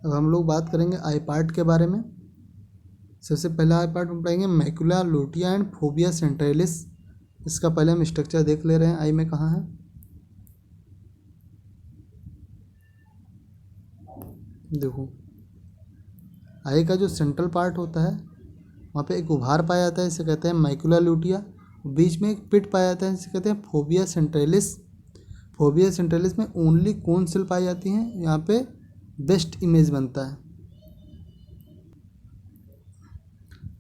अब हम लोग बात करेंगे आई पार्ट के बारे में। सबसे पहला आई पार्ट हम पढ़ेंगे मैकुला लुटिया एंड फोबिया सेंट्रलिस। इसका पहले हम स्ट्रक्चर देख ले रहे हैं, आई में कहाँ है। देखो, आई का जो सेंट्रल पार्ट होता है वहाँ पे एक उभार पाया जाता है, इसे कहते हैं मैकुला लुटिया। बीच में एक पिट पाया जाता है, इसे कहते हैं फोबिया सेंट्रलिस। फोबिया सेंट्रलिस में ओनली कौन सेल पाई जाती हैं, यहाँ पे बेस्ट इमेज बनता है।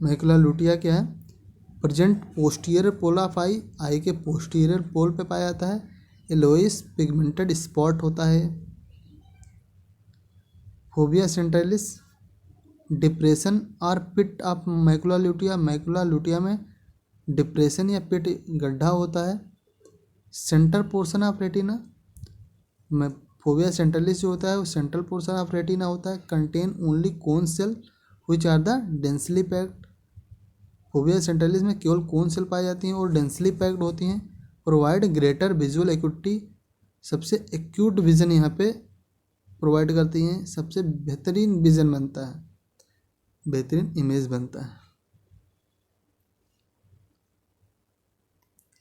मैकुला लुटिया क्या है, present posterior pole of eye, eye के पोस्टीरियर पोल पे पाया जाता है। येलोइश पिगमेंटेड स्पॉट होता है। फोबिया सेंट्रलिस डिप्रेशन और पिट ऑफ मैकुला लुटिया, मैकुला लुटिया में डिप्रेशन या पिट गड्ढा होता है। Centre portion of retina, phobia centralis जो होता है वो सेंट्रल पोर्शन ऑफ रेटिना होता है। Contain only cone cell which are the densely packed. Fovea centralis में केवल कोन सेल पाई जाती हैं और डेंसली पैक्ड होती हैं। प्रोवाइड ग्रेटर विजुअल एक्यूटी, सबसे एक्यूट विजन यहाँ पे प्रोवाइड करती हैं, सबसे बेहतरीन विजन बनता है, बेहतरीन इमेज बनता है।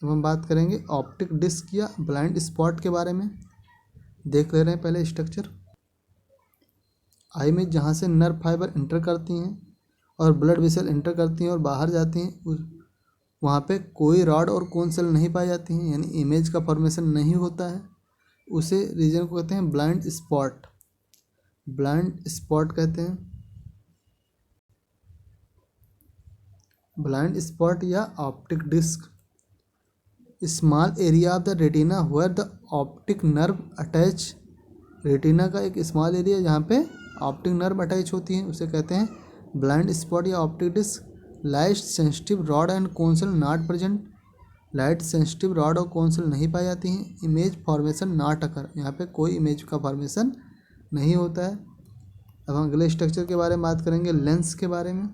अब हम बात करेंगे ऑप्टिक डिस्क या ब्लाइंड स्पॉट के बारे में। देख ले रहे हैं पहले स्ट्रक्चर। आई में जहाँ से नर्व फाइबर इंटर करती हैं और ब्लड वेसल इंटर करती हैं और बाहर जाती हैं, वहाँ पे कोई रॉड और कोन सेल नहीं पाई जाती हैं, यानी इमेज का फॉर्मेशन नहीं होता है। उसे रीजन को कहते हैं ब्लाइंड स्पॉट, ब्लाइंड स्पॉट कहते हैं। ब्लाइंड स्पॉट या optic disc, small area of the retina where the optic nerve attach. Retina का एक स्मॉल एरिया जहाँ पे ऑप्टिक नर्व अटैच होती है उसे कहते हैं ब्लाइंड स्पॉट या optic disc. Light sensitive rod and cone cell not present, light sensitive rod और कोन सेल नहीं पाई जाती हैं। इमेज फॉर्मेशन नॉट अकर, यहाँ पे कोई इमेज का फॉर्मेशन नहीं होता है। अब हम अगले स्ट्रक्चर के बारे में बात करेंगे, लेंस के बारे में।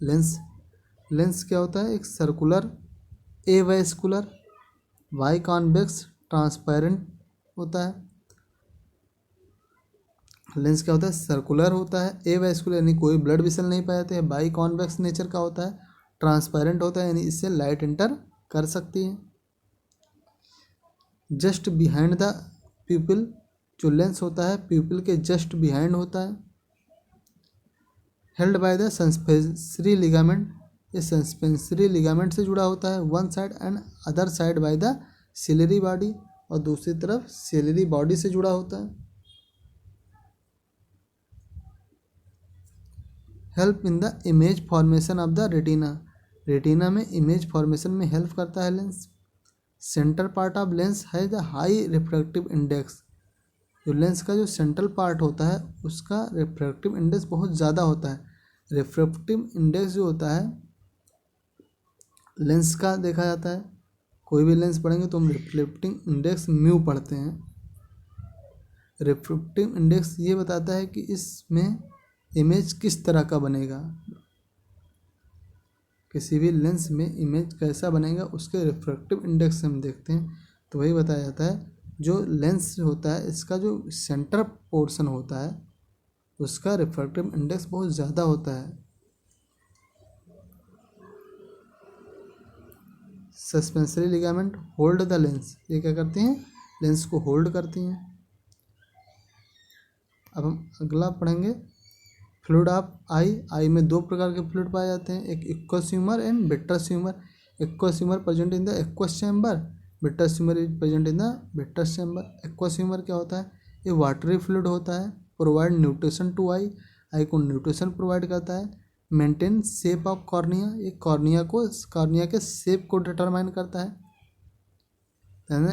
लेंस क्या होता है, एक circular avascular biconvex transparent होता है। लेंस क्या होता है, सर्कुलर होता है, एवेस्कुलर यानी कोई ब्लड वेसल नहीं पाए जाते हैं, बाई कॉन्वेक्स नेचर का होता है, ट्रांसपेरेंट होता है यानी इससे लाइट इंटर कर सकती है। जस्ट बिहाइंड द प्यूपिल, जो लेंस होता है प्यूपिल के जस्ट बिहाइंड होता है। Held by the suspensory ligament, ये सस्पेंसरी लिगामेंट से जुड़ा होता है। One side and other side by the ciliary body, और दूसरी तरफ सिलरी बॉडी से जुड़ा होता है। Help in the image formation of the retina, retina में इमेज फॉर्मेशन में हेल्प करता है lens. Centre part of lens है द हाई रिफ्रैक्टिव इंडेक्स, जो लेंस का जो सेंट्रल पार्ट होता है उसका रिफ्रैक्टिव इंडेक्स बहुत ज़्यादा होता है। रिफ्रैक्टिव इंडेक्स जो होता है लेंस का देखा जाता है, कोई भी लेंस पढ़ेंगे तो हम रिफ्लेक्टिंग इंडेक्स म्यू पढ़ते हैं। रिफ्रैक्टिव इंडेक्स ये बताता है कि इसमें इमेज किस तरह का बनेगा, किसी भी लेंस में इमेज कैसा बनेगा उसके रिफ्रैक्टिव इंडेक्स से हम देखते हैं। तो वही बताया जाता है जो लेंस होता है इसका जो सेंटर पोर्शन होता है उसका रिफ्रैक्टिव इंडेक्स बहुत ज़्यादा होता है। Suspensory ligament hold the lens, ये क्या करती हैं, लेंस को होल्ड करती हैं। अब हम अगला पढ़ेंगे फ्लूइड ऑफ आई। आई में दो प्रकार के फ्लूइड पाए जाते हैं, एक aqueous humour and vitreous humour. Aqueous humour present in the aqueous chamber, vitreous humour is present in the vitreous chamber. Aqueous humour क्या होता है, ये वाटरी फ्लूइड होता है, प्रोवाइड न्यूट्रिशन टू आई, आई को न्यूट्रिशन प्रोवाइड करता है। मेंटेन शेप ऑफ कॉर्निया, ये कॉर्निया के शेप को डिटरमाइन करता है।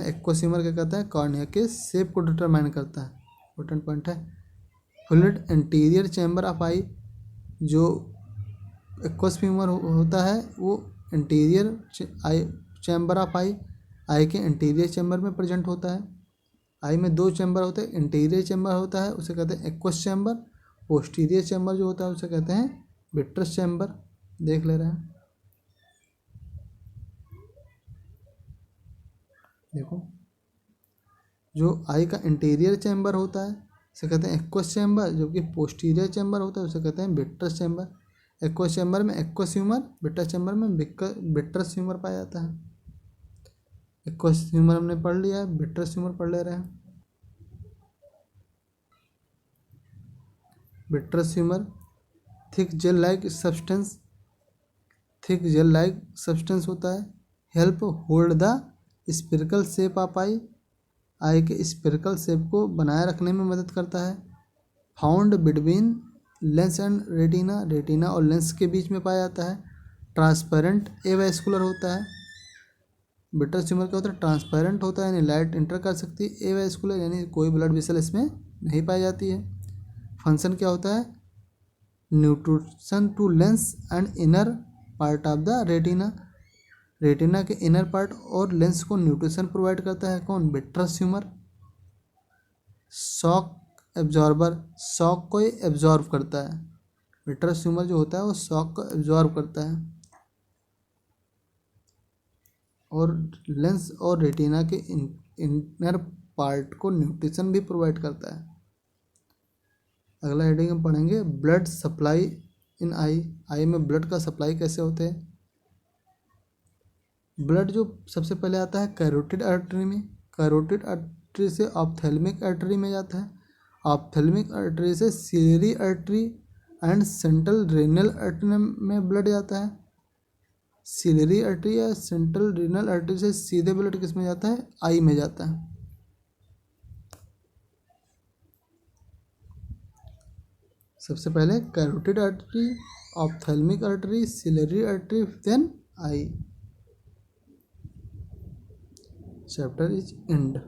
एक्वस ह्यूमर क्या करता है, कॉर्निया के शेप को डिटरमाइन करता है, इंपॉर्टेंट पॉइंट है। फ्लूइड एंटीरियर चैम्बर ऑफ आई, जो एक्वस ह्यूमर होता है वो एंटीरियर आई चैम्बर ऑफ आई के एंटीरियर चैम्बर में प्रेजेंट होता है। आई में दो चैम्बर होते हैं, इंटीरियर चैम्बर होता है उसे कहते हैं एक्वस चैम्बर, पोस्टीरियर चैम्बर जो होता है उसे कहते हैं विट्रस चैम्बर। देख ले रहे हैं, देखो जो आई का इंटीरियर चैम्बर होता है इसे कहते हैं एक्वस चैम्बर। जो कि पोस्टीरियर चैम्बर होता है उसे कहते हैं विट्रस चैम्बर। एक्वस चैम्बर में एक्वस ह्यूमर, विट्रस चैम्बर में विट्रस ह्यूमर पाया जाता है। एक्वस ह्यूमर हमने पढ़ लिया है, विट्रस ह्यूमर पढ़ ले रहे हैं। Vitreous humour thick gel like substance, thick gel like substance होता है। Help hold the spherical shape of eye, eye के स्पेरिकल शेप को बनाए रखने में मदद करता है। Found between lens and retina, retina और लेंस के बीच में पाया जाता है। ट्रांसपेरेंट एवेस्कुलर होता है। विट्रस ट्यूमर क्या होता है, ट्रांसपेरेंट होता है, यानी लाइट इंटर कर सकती है। एवेस्कुलर यानी कोई ब्लड वेसल इसमें नहीं पाई जाती है। फंक्शन क्या होता है, nutrition to lens and inner part of the retina, retina के इनर पार्ट और लेंस को न्यूट्रिशन प्रोवाइड करता है। कौन, vitreous humour. Shock absorber, shock को एब्जॉर्व करता है। विट्रस ट्यूमर जो होता है वो शॉक को एब्जॉर्व करता है और लेंस और रेटिना के इनर पार्ट को न्यूट्रिशन भी प्रोवाइड करता है। अगला हेडिंग हम पढ़ेंगे ब्लड सप्लाई इन आई, आई में ब्लड का सप्लाई कैसे होते हैं। ब्लड जो सबसे पहले आता है कैरोटिड आर्टरी में, कैरोटिड आर्टरी से ऑप्थेल्मिक आर्टरी में जाता है, ऑप्थेल्मिक आर्टरी से ciliary artery and central renal artery में ब्लड जाता है। सिलरी आर्टरी या सेंट्रल रीनल आर्टरी से सीधे ब्लड किस में जाता है, आई में जाता है। सबसे पहले carotid artery, ophthalmic artery, ciliary artery, then eye. Chapter is and.